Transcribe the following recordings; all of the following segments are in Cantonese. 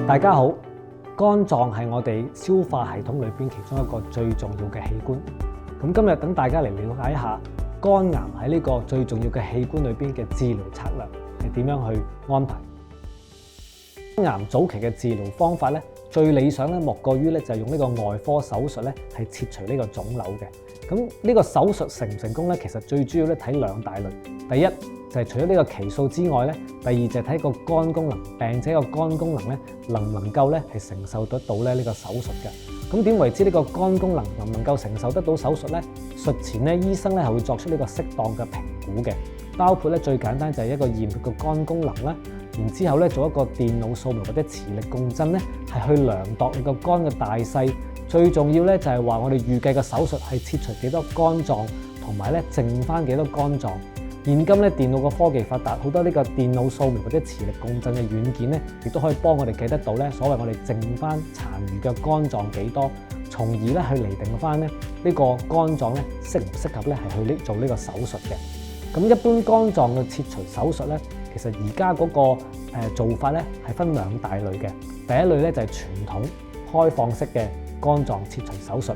大家好，肝臟係我哋消化系統裏邊其中一個最重要嘅器官。咁今日等大家嚟了解一下肝癌喺呢個最重要嘅器官裏邊嘅治療策略係點樣去安排。肝癌早期嘅治療方法咧，最理想咧莫過於咧就係用呢個外科手術咧係切除呢個腫瘤嘅。咁呢個手術成唔成功咧，其實最主要咧睇兩大類。第一就係除咗呢個期數之外咧，第二就係睇個肝功能，病者個肝功能咧能唔能夠咧係承受得到咧呢個手術嘅。咁點為之呢個肝功能能唔能夠承受得到手術咧？術前咧醫生咧係會作出呢個適當嘅評估嘅，包括咧最簡單就係一個驗個肝功能啦，然之後咧做一個電腦掃描或者磁力共振咧係去量度你個肝嘅大細。最重要咧就係話我哋預計嘅手術係切除幾多肝臟，同埋咧剩翻幾多肝臟。現今咧電腦嘅科技發達，好多呢個電腦掃描或者磁力共振嘅軟件咧，亦都可以幫我哋計得到咧所謂我哋剩翻殘餘嘅肝臟幾多，從而咧去釐定翻咧呢個肝臟咧適唔適合咧係去做呢個手術嘅。咁一般肝臟嘅切除手術咧，其實而家嗰個做法咧係分兩大類嘅。第一類咧就係傳統開放式嘅肝臟切除手術，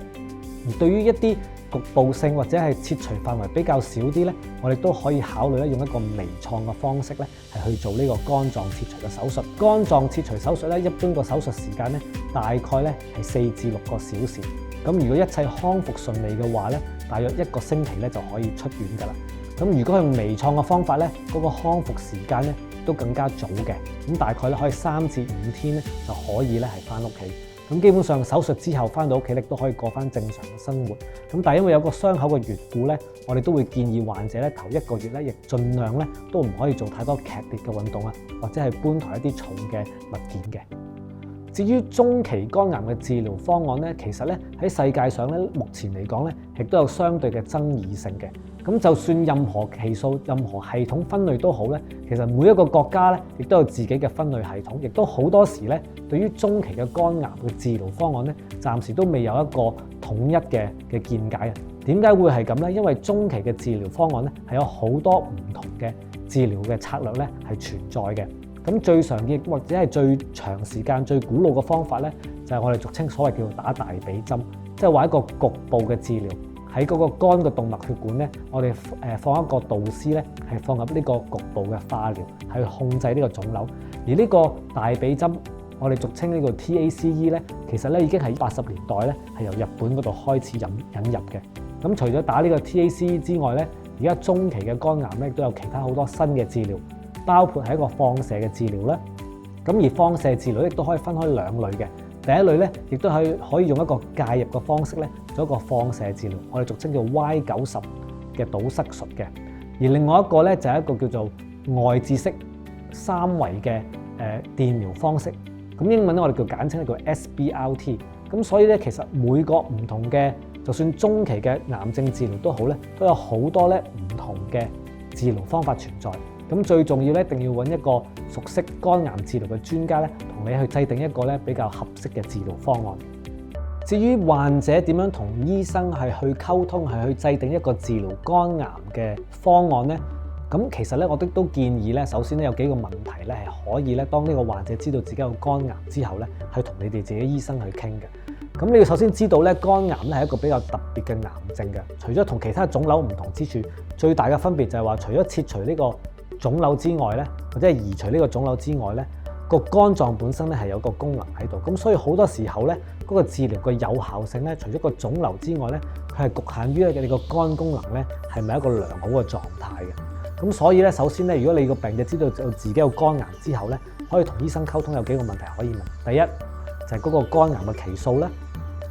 而對於一啲局部性或者係切除範圍比較少啲咧，我哋都可以考慮咧用一個微創嘅方式咧係去做呢個肝臟切除嘅手術。肝臟切除手術咧，一般個手術時間咧大概咧係4至6個小時。咁如果一切康復順利嘅話咧，大約1個星期咧就可以出院㗎啦。咁如果用微創嘅方法咧，嗰個康復時間咧都更加早嘅。咁大概咧可以3至5天咧就可以咧係返屋企。咁基本上手術之後返到屋企咧都可以過返正常嘅生活。咁但係因為有個傷口嘅緣故咧，我哋都會建議患者咧頭1個月咧亦盡量咧都唔可以做太多劇烈嘅運動啊，或者係搬抬一啲重嘅物件嘅。至於中期肝癌嘅治療方案咧，其實咧喺世界上咧目前嚟講咧，亦都有相對嘅爭議性嘅。咁就算任何期數、任何系統分類都好咧，其實每一個國家咧亦都有自己嘅分類系統，亦都好多時咧對於中期嘅肝癌嘅治療方案咧，暫時都未有一個統一嘅見解啊。點解會係咁咧？因為中期嘅治療方案咧係有好多唔同嘅治療嘅策略咧係存在嘅。咁最常見或者係最長時間、最古老嘅方法咧，就係我哋俗稱所謂叫做打大髀針，即係話一個局部嘅治療。喺嗰個肝嘅動脈血管咧，我哋放一個導絲咧，係放入呢個局部嘅化療，係去控制呢個腫瘤。而呢個大髀針，我哋俗稱呢個 TACE 咧，其實咧已經係80年代咧係由日本嗰度開始引入嘅。咁除咗打呢個 TACE 之外咧，而家中期嘅肝癌咧都有其他好多新嘅治療，包括係一個放射嘅治療啦。咁而放射治療亦都可以分開兩類嘅。第一類咧，亦都係可以用一個介入嘅方式咧，做一個放射治療，我哋俗稱叫 Y90嘅堵塞術嘅。而另外一個咧就係一個叫做外置式3維嘅電療方式。咁英文咧我哋叫簡稱叫 SBRT。咁所以咧其實每個唔同嘅，就算中期嘅癌症治療都好咧，都有好多咧唔同嘅治療方法存在。咁最重要咧，一定要揾一個熟悉肝癌治療嘅專家咧，同你去制定一個咧比較合適嘅治療方案。至於患者點樣同醫生係去溝通，係去制定一個治療肝癌嘅方案咧？咁其實咧，我都建議咧，首先咧有幾個問題咧係可以咧，當呢個患者知道自己有肝癌之後咧，係同你哋自己醫生去傾嘅。咁你要首先知道咧，肝癌咧係一個比較特別嘅癌症嘅。除咗同其他腫瘤唔同之處，最大嘅分別就係話，除咗切除呢個腫瘤之外咧，或者係移除呢個腫瘤之外咧，個肝臟本身咧係有個功能喺度，咁所以好多時候咧，嗰個治療嘅有效性咧，除咗個腫瘤之外咧，佢係局限於你個肝功能咧係咪一個良好嘅狀態嘅。咁所以咧，首先咧，如果你個病者知道自己有肝癌之後咧，可以同醫生溝通，有幾個問題可以問。第一就係嗰個肝癌嘅期數咧，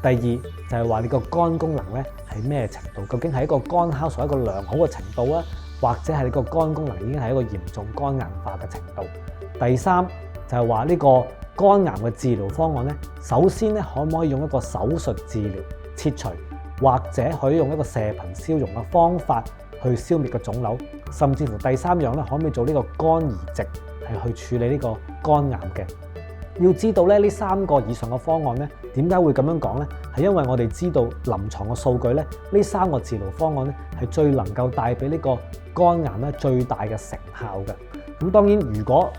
第二就係話你個肝功能咧係咩程度，究竟係一個肝酵素一個良好嘅程度啊，或者係你個肝功能已經係一個嚴重肝硬化嘅程度。第三就係話呢個肝癌嘅治療方案咧，首先咧可唔可以用一個手術治療切除，或者可以用一個射頻消融嘅方法去消滅個腫瘤，甚至乎第三樣咧，可唔可以做呢個肝移植係去處理呢個肝癌嘅？要知道咧，呢3個以上嘅方案咧，點解會咁樣講咧？係因為我哋知道臨床嘅數據咧，呢3個治療方案咧係最能夠帶俾呢個肝癌咧最大嘅成效嘅。咁當然，如果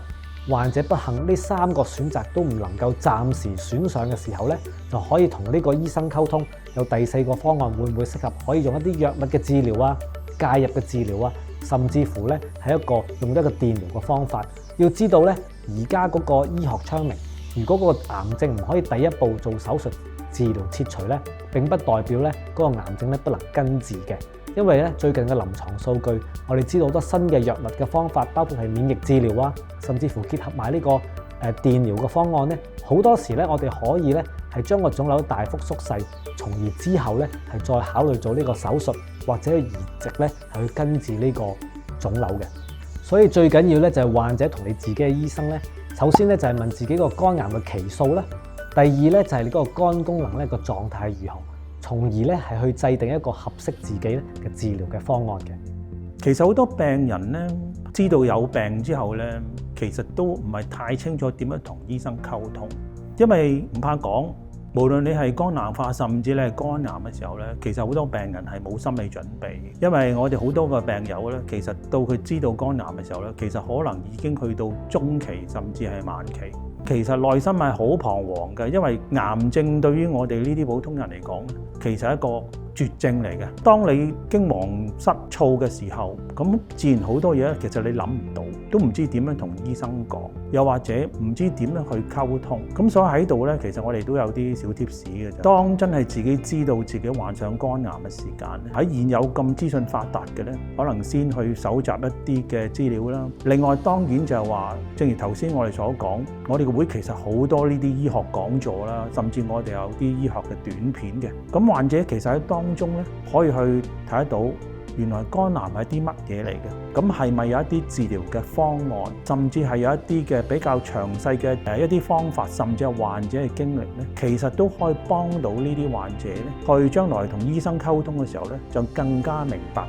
患者不幸呢3個選擇都唔能夠暫時選上嘅時候咧，就可以同呢個醫生溝通，有第4個方案會唔會適合，可以用一啲藥物嘅治療啊、介入嘅治療啊，甚至乎咧係用一個電療嘅方法。要知道咧，而家嗰個醫學昌明，如果個癌症唔可以第一步做手術治療切除咧，並不代表咧嗰個癌症咧不能根治嘅。因為咧最近嘅臨床數據，我哋知道好多新嘅藥物嘅方法，包括係免疫治療啊，甚至乎結合埋呢個電療嘅方案咧，好多時咧我哋可以咧係將個腫瘤大幅縮細，從而之後咧係再考慮做呢個手術或者移植咧係去根治呢個腫瘤嘅。所以最緊要咧就係患者同你自己嘅醫生咧，首先咧就係問自己個肝癌嘅期數啦，第二咧就係你嗰個肝功能咧個狀態如何，從而咧係去制定一個合適自己咧嘅治療嘅方案嘅。其實好多病人咧知道有病之後咧，其實都唔係太清楚點樣同醫生溝通，因為唔怕講，無論你係肝硬化，甚至你係肝癌嘅時候咧，其實好多病人係冇心理準備。因為我哋好多個病友咧，其實到佢知道肝癌嘅時候咧，其實可能已經去到中期，甚至係晚期。其實內心係好彷徨嘅，因為癌症對於我哋呢啲普通人嚟講，其實係一個絕症嚟嘅。當你驚惶失措嘅時候，咁自然好多嘢其實你諗唔到，都唔知點樣同醫生講，又或者唔知點樣去溝通。咁所以喺度咧，其實我哋都有啲小貼士嘅啫。當真係自己知道自己患上肝癌嘅時間咧，喺現有咁資訊發達嘅咧，可能先去搜集一啲嘅資料啦。另外當然就係話，正如頭先我哋所講，我哋嘅會其實好多呢啲醫學講座啦，甚至我哋有啲醫學嘅短片嘅。咁患者其實喺當中咧，可以去睇得到原來肝癌係啲乜嘢嚟嘅。咁係咪有一啲治療嘅方案，甚至係有一啲嘅比較詳細嘅一啲方法，甚至係患者嘅經歷咧，其實都可以幫到呢啲患者咧，去將來同醫生溝通嘅時候咧，就更加明白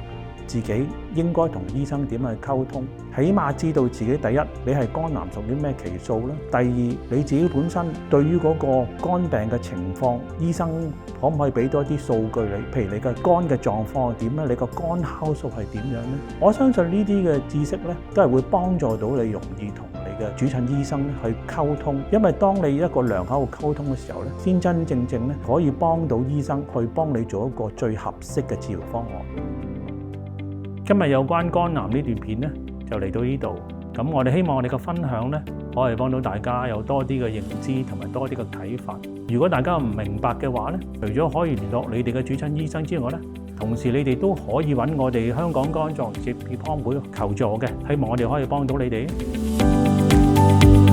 自己應該同醫生點去溝通，起碼知道自己第一你係肝癌屬於咩期數啦，第二你自己本身對於嗰個肝病嘅情況，醫生可唔可以俾多啲數據你？譬如你嘅肝嘅狀況係點咧？你個肝酵素係點樣咧？我相信呢啲嘅知識咧，都係會幫助到你容易同你嘅主診醫生去溝通，因為當你一個良好嘅溝通嘅時候咧，先真正咧可以幫到醫生去幫你做一個最合適嘅治療方案。今日有關肝癌呢段片咧，就嚟到呢度。咁我哋希望我哋嘅分享咧，可以幫到大家有多啲嘅認知同埋多啲嘅啟發。如果大家唔明白嘅話咧，除咗可以聯絡你哋嘅主診醫生之外咧，同時你哋都可以揾我哋香港肝臟移植協康會求助嘅。希望我哋可以幫到你哋。